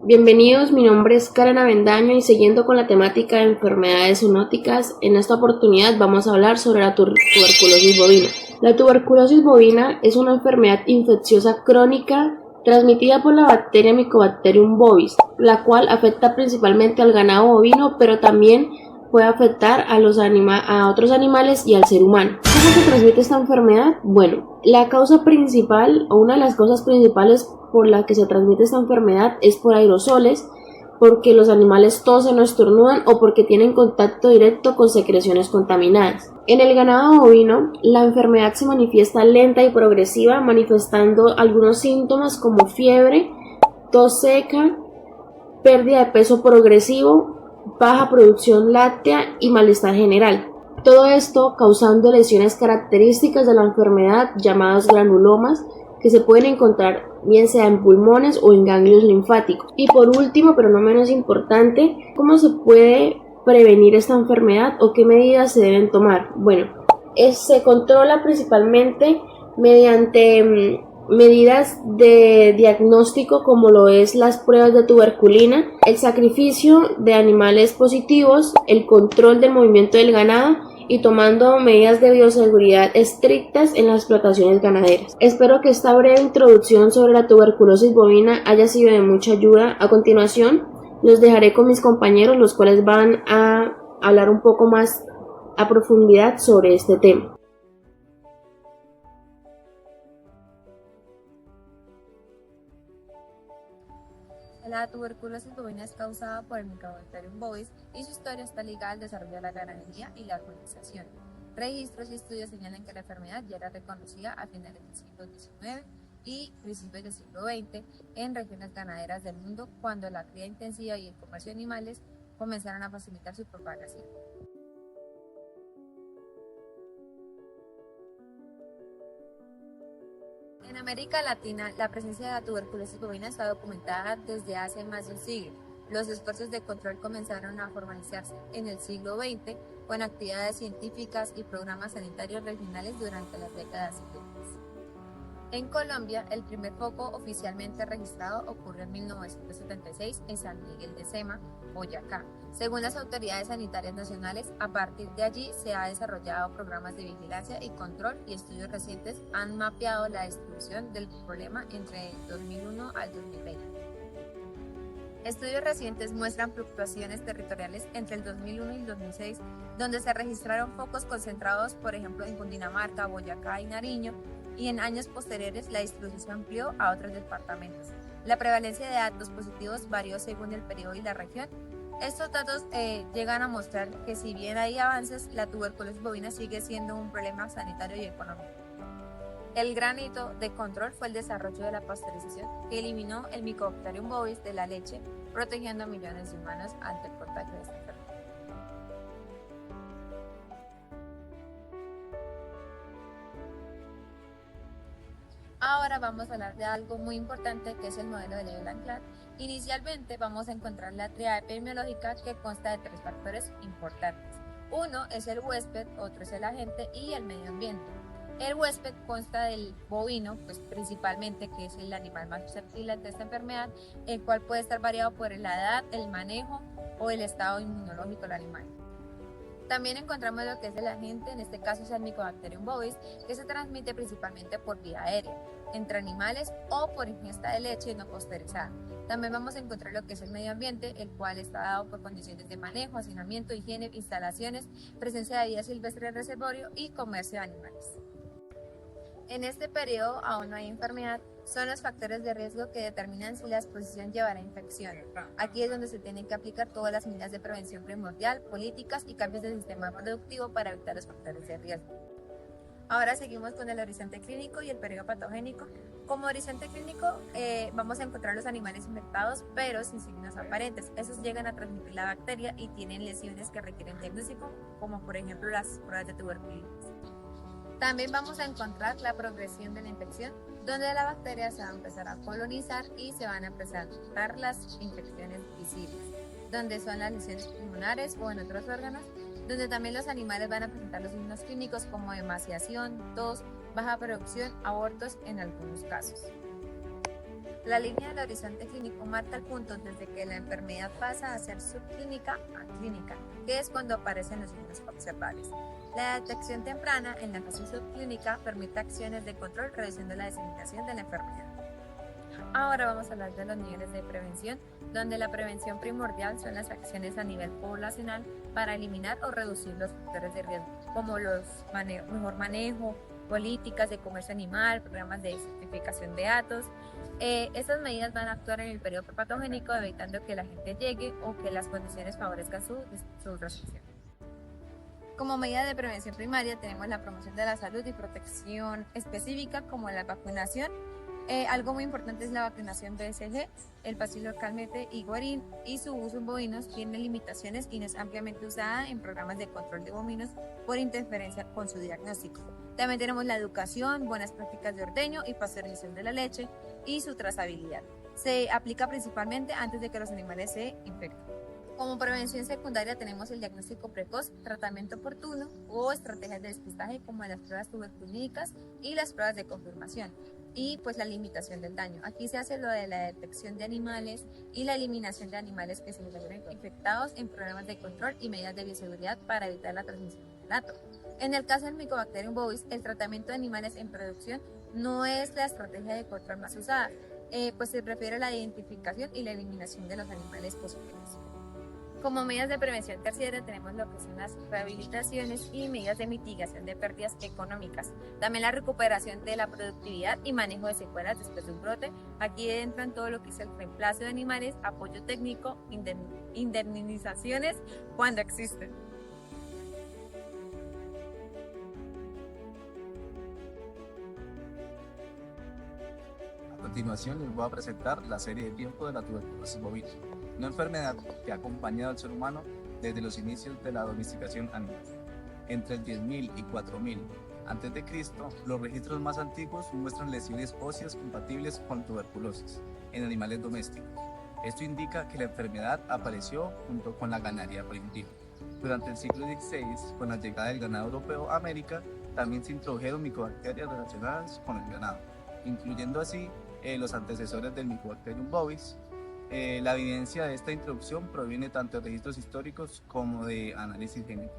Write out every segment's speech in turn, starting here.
Bienvenidos, mi nombre es Karen Avendaño y siguiendo con la temática de enfermedades zoonóticas, en esta oportunidad vamos a hablar sobre la tuberculosis bovina. La tuberculosis bovina es una enfermedad infecciosa crónica transmitida por la bacteria Mycobacterium bovis, la cual afecta principalmente al ganado bovino, pero también puede afectar a otros animales y al ser humano. ¿Cómo se transmite esta enfermedad? Bueno, la causa principal o una de las causas principales por la que se transmite esta enfermedad es por aerosoles, porque los animales tosen o estornudan o porque tienen contacto directo con secreciones contaminadas. En el ganado bovino, la enfermedad se manifiesta lenta y progresiva, manifestando algunos síntomas como fiebre, tos seca, pérdida de peso progresivo, baja producción láctea y malestar general. Todo esto causando lesiones características de la enfermedad llamadas granulomas, que se pueden encontrar bien sea en pulmones o en ganglios linfáticos. Y por último, pero no menos importante, ¿cómo se puede prevenir esta enfermedad o qué medidas se deben tomar? Bueno, se controla principalmente mediante medidas de diagnóstico como lo es las pruebas de tuberculina, el sacrificio de animales positivos, el control del movimiento del ganado y tomando medidas de bioseguridad estrictas en las explotaciones ganaderas. Espero que esta breve introducción sobre la tuberculosis bovina haya sido de mucha ayuda. A continuación, los dejaré con mis compañeros, los cuales van a hablar un poco más a profundidad sobre este tema. La tuberculosis bovina es causada por el Mycobacterium bovis y su historia está ligada al desarrollo de la ganadería y la colonización. Registros y estudios señalan que la enfermedad ya era reconocida a finales del siglo XIX y principios del siglo XX en regiones ganaderas del mundo, cuando la cría intensiva y el comercio de animales comenzaron a facilitar su propagación. En América Latina, la presencia de la tuberculosis bovina está documentada desde hace más de un siglo. Los esfuerzos de control comenzaron a formalizarse en el siglo XX con actividades científicas y programas sanitarios regionales durante las décadas siguientes. En Colombia, el primer foco oficialmente registrado ocurrió en 1976 en San Miguel de Sema, Boyacá. Según las autoridades sanitarias nacionales, a partir de allí se han desarrollado programas de vigilancia y control y estudios recientes han mapeado la distribución del problema entre 2001 al 2020. Estudios recientes muestran fluctuaciones territoriales entre el 2001 y el 2006, donde se registraron focos concentrados, por ejemplo, en Cundinamarca, Boyacá y Nariño, y en años posteriores la distribución se amplió a otros departamentos. La prevalencia de datos positivos varió según el periodo y la región. Estos datos llegan a mostrar que si bien hay avances, la tuberculosis bovina sigue siendo un problema sanitario y económico. El gran hito de control fue el desarrollo de la pasteurización, que eliminó el Mycobacterium bovis de la leche, protegiendo a millones de humanos ante el contagio de esta enfermedad. Ahora vamos a hablar de algo muy importante, que es el modelo de Leblanc-Clade. Inicialmente vamos a encontrar la tríada epidemiológica, que consta de tres factores importantes. Uno es el huésped, otro es el agente y el medio ambiente. El huésped consta del bovino, pues principalmente, que es el animal más susceptible ante esta enfermedad, el cual puede estar variado por la edad, el manejo o el estado inmunológico del animal. También encontramos lo que es el agente, en este caso es el Mycobacterium bovis, que se transmite principalmente por vía aérea, entre animales o por ingesta de leche no pasteurizada. También vamos a encontrar lo que es el medio ambiente, el cual está dado por condiciones de manejo, hacinamiento, higiene, instalaciones, presencia de vida silvestre en reservorio y comercio de animales. En este periodo aún no hay enfermedad, son los factores de riesgo que determinan si la exposición llevará a infección. Aquí es donde se tienen que aplicar todas las medidas de prevención primordial, políticas y cambios del sistema productivo para evitar los factores de riesgo. Ahora seguimos con el horizonte clínico y el periodo patogénico. Como horizonte clínico vamos a encontrar los animales infectados pero sin signos aparentes. Esos llegan a transmitir la bacteria y tienen lesiones que requieren diagnóstico, como por ejemplo las pruebas de tuberculosis. También vamos a encontrar la progresión de la infección, donde la bacteria se va a empezar a colonizar y se van a empezar a notar las infecciones visibles, donde son las lesiones pulmonares o en otros órganos, donde también los animales van a presentar los signos clínicos como emaciación, tos, baja producción, abortos en algunos casos. La línea del horizonte clínico marca el punto desde que la enfermedad pasa a ser subclínica a clínica, que es cuando aparecen los signos observables. La detección temprana en la fase subclínica permite acciones de control reduciendo la diseminación de la enfermedad. Ahora vamos a hablar de los niveles de prevención, donde la prevención primordial son las acciones a nivel poblacional para eliminar o reducir los factores de riesgo, como los mejor manejo, políticas de comercio animal, programas de certificación de datos. Estas medidas van a actuar en el periodo prepatogénico, evitando que la gente llegue o que las condiciones favorezcan su restricción. Como medida de prevención primaria tenemos la promoción de la salud y protección específica como la vacunación. Algo muy importante es la vacunación BCG, el bacilo calmette y guarín, y su uso en bovinos tiene limitaciones y no es ampliamente usada en programas de control de bovinos por interferencia con su diagnóstico. También tenemos la educación, buenas prácticas de ordeño y pasteurización de la leche y su trazabilidad. Se aplica principalmente antes de que los animales se infecten. Como prevención secundaria tenemos el diagnóstico precoz, tratamiento oportuno o estrategias de despistaje como las pruebas tuberculínicas y las pruebas de confirmación. Y pues la limitación del daño. Aquí se hace lo de la detección de animales y la eliminación de animales que se encuentren infectados en programas de control y medidas de bioseguridad para evitar la transmisión del dato. En el caso del Mycobacterium bovis, el tratamiento de animales en producción no es la estrategia de control más usada, pues se refiere a la identificación y la eliminación de los animales positivos. Como medidas de prevención terciaria tenemos lo que son las rehabilitaciones y medidas de mitigación de pérdidas económicas. También la recuperación de la productividad y manejo de secuelas después de un brote. Aquí entran todo lo que es el reemplazo de animales, apoyo técnico, indemnizaciones cuando existen. A continuación les voy a presentar la serie de tiempo de la tuberculosis bovina, una enfermedad que ha acompañado al ser humano desde los inicios de la domesticación animal. Entre el 10.000 y 4.000 a.C., los registros más antiguos muestran lesiones óseas compatibles con tuberculosis en animales domésticos. Esto indica que la enfermedad apareció junto con la ganadería primitiva. Durante el siglo XVI, con la llegada del ganado europeo a América, también se introdujeron micobacterias relacionadas con el ganado, incluyendo así los antecesores del Mycobacterium bovis. La evidencia de esta introducción proviene tanto de registros históricos como de análisis genéticos.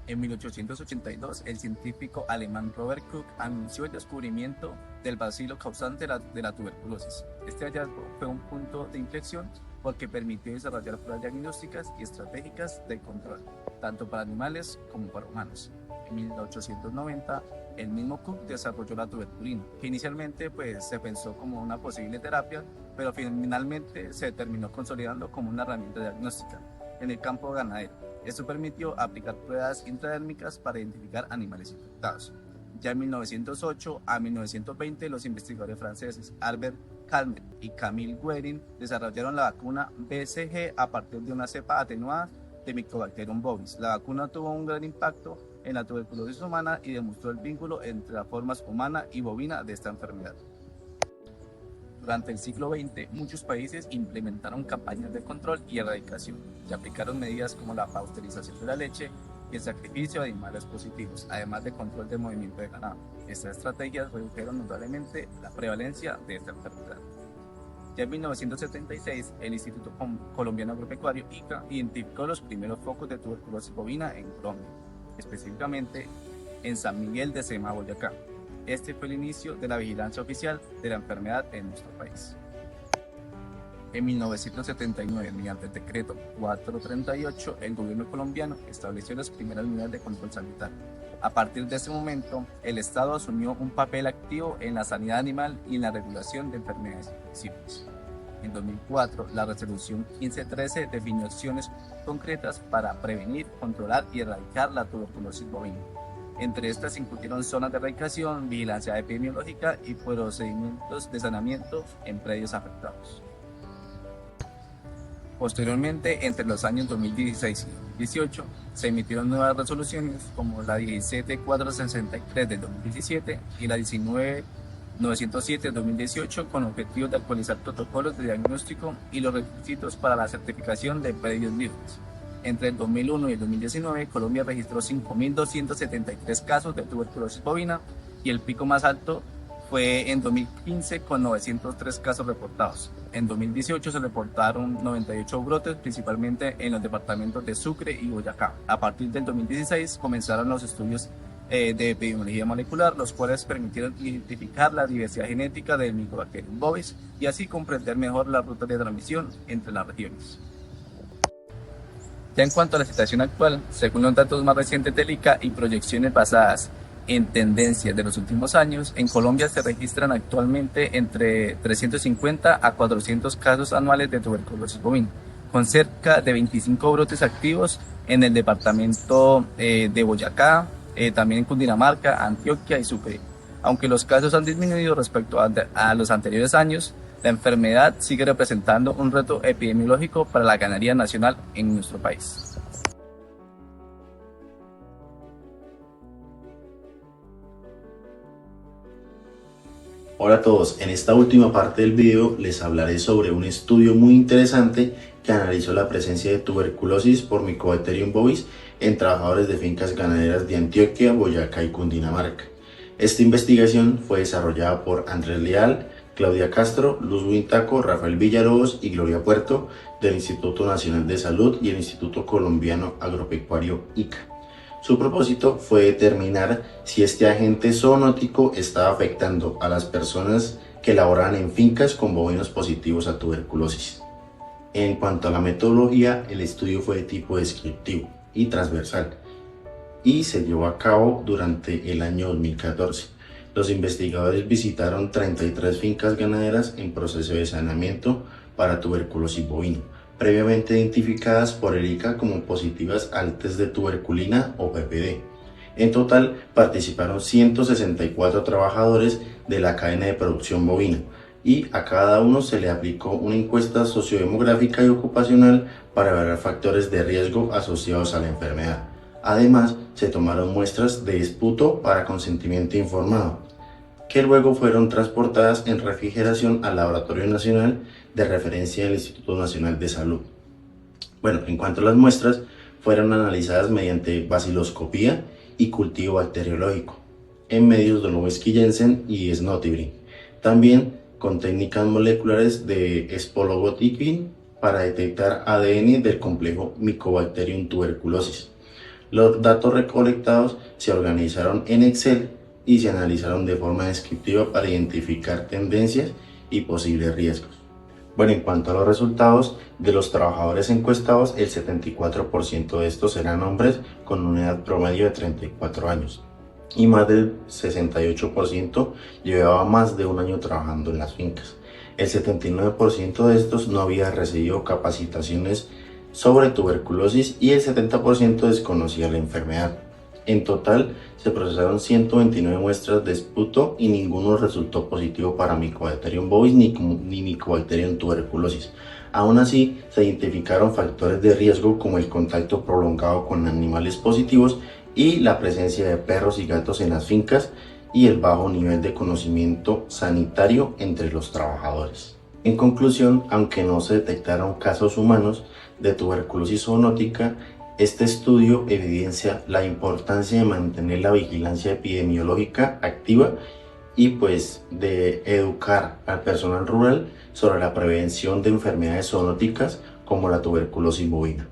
En 1882, el científico alemán Robert Koch anunció el descubrimiento del bacilo causante de la tuberculosis. Este hallazgo fue un punto de inflexión porque permitió desarrollar pruebas diagnósticas y estratégicas de control, tanto para animales como para humanos. En 1890, el mismo Koch desarrolló la tuberculina, que inicialmente se pensó como una posible terapia, pero finalmente se terminó consolidando como una herramienta diagnóstica en el campo ganadero. Esto permitió aplicar pruebas intradérmicas para identificar animales infectados. Ya en 1908 a 1920, los investigadores franceses Albert Calmet y Camille Guerin desarrollaron la vacuna BCG a partir de una cepa atenuada de Mycobacterium bovis. La vacuna tuvo un gran impacto en la tuberculosis humana y demostró el vínculo entre las formas humana y bovina de esta enfermedad. Durante el siglo XX, muchos países implementaron campañas de control y erradicación y aplicaron medidas como la pasteurización de la leche y el sacrificio de animales positivos, además de control del movimiento de ganado. Estas estrategias redujeron notablemente la prevalencia de esta enfermedad. Ya en 1976, el Instituto Colombiano Agropecuario (ICA) identificó los primeros focos de tuberculosis bovina en Colombia, específicamente en San Miguel de Sema, Boyacá. Este fue el inicio de la vigilancia oficial de la enfermedad en nuestro país. En 1979, mediante el decreto 438, el gobierno colombiano estableció las primeras medidas de control sanitario. A partir de ese momento, el Estado asumió un papel activo en la sanidad animal y en la regulación de enfermedades infecciosas. En 2004, la resolución 1513 definió acciones concretas para prevenir, controlar y erradicar la tuberculosis bovina. Entre estas incluyeron zonas de erradicación, vigilancia epidemiológica y procedimientos de saneamiento en predios afectados. Posteriormente, entre los años 2016 y 2018, se emitieron nuevas resoluciones como la 17463 del 2017 y la 19907 del 2018 con objetivos de actualizar protocolos de diagnóstico y los requisitos para la certificación de predios libres. Entre el 2001 y el 2019, Colombia registró 5.273 casos de tuberculosis bovina y el pico más alto fue en 2015 con 903 casos reportados. En 2018 se reportaron 98 brotes, principalmente en los departamentos de Sucre y Boyacá. A partir del 2016 comenzaron los estudios de epidemiología molecular, los cuales permitieron identificar la diversidad genética del Mycobacterium bovis y así comprender mejor las rutas de transmisión entre las regiones. Ya en cuanto a la situación actual, según los datos más recientes del ICA y proyecciones basadas en tendencias de los últimos años, en Colombia se registran actualmente entre 350 a 400 casos anuales de tuberculosis bovina, con cerca de 25 brotes activos en el departamento de Boyacá, también en Cundinamarca, Antioquia y Sucre. Aunque los casos han disminuido respecto a los anteriores años, la enfermedad sigue representando un reto epidemiológico para la ganadería nacional en nuestro país. Hola a todos, en esta última parte del video les hablaré sobre un estudio muy interesante que analizó la presencia de tuberculosis por Mycobacterium bovis en trabajadores de fincas ganaderas de Antioquia, Boyacá y Cundinamarca. Esta investigación fue desarrollada por Andrés Leal, Claudia Castro, Luz Huintaco, Rafael Villalobos y Gloria Puerto del Instituto Nacional de Salud y el Instituto Colombiano Agropecuario ICA. Su propósito fue determinar si este agente zoonótico estaba afectando a las personas que laboraban en fincas con bovinos positivos a tuberculosis. En cuanto a la metodología, el estudio fue de tipo descriptivo y transversal y se llevó a cabo durante el año 2014. Los investigadores visitaron 33 fincas ganaderas en proceso de saneamiento para tuberculosis bovina, previamente identificadas por el ICA como positivas al test de tuberculina o PPD. En total participaron 164 trabajadores de la cadena de producción bovina y a cada uno se le aplicó una encuesta sociodemográfica y ocupacional para evaluar factores de riesgo asociados a la enfermedad. Además, se tomaron muestras de esputo para consentimiento informado, que luego fueron transportadas en refrigeración al Laboratorio Nacional de Referencia del Instituto Nacional de Salud. Bueno, en cuanto a las muestras, fueron analizadas mediante baciloscopía y cultivo bacteriológico en medios de Novoski-Jensen y Snotibrin. También con técnicas moleculares de Spologotiquin para detectar ADN del complejo Mycobacterium tuberculosis. Los datos recolectados se organizaron en Excel y se analizaron de forma descriptiva para identificar tendencias y posibles riesgos. Bueno, en cuanto a los resultados, de los trabajadores encuestados, el 74% de estos eran hombres con una edad promedio de 34 años y más del 68% llevaba más de un año trabajando en las fincas. El 79% de estos no había recibido capacitaciones sobre tuberculosis y el 70% desconocía la enfermedad. En total, se procesaron 129 muestras de esputo y ninguno resultó positivo para Mycobacterium bovis ni Mycobacterium tuberculosis. Aún así, se identificaron factores de riesgo como el contacto prolongado con animales positivos y la presencia de perros y gatos en las fincas y el bajo nivel de conocimiento sanitario entre los trabajadores. En conclusión, aunque no se detectaron casos humanos de tuberculosis zoonótica, este estudio evidencia la importancia de mantener la vigilancia epidemiológica activa y pues de educar al personal rural sobre la prevención de enfermedades zoonóticas como la tuberculosis bovina.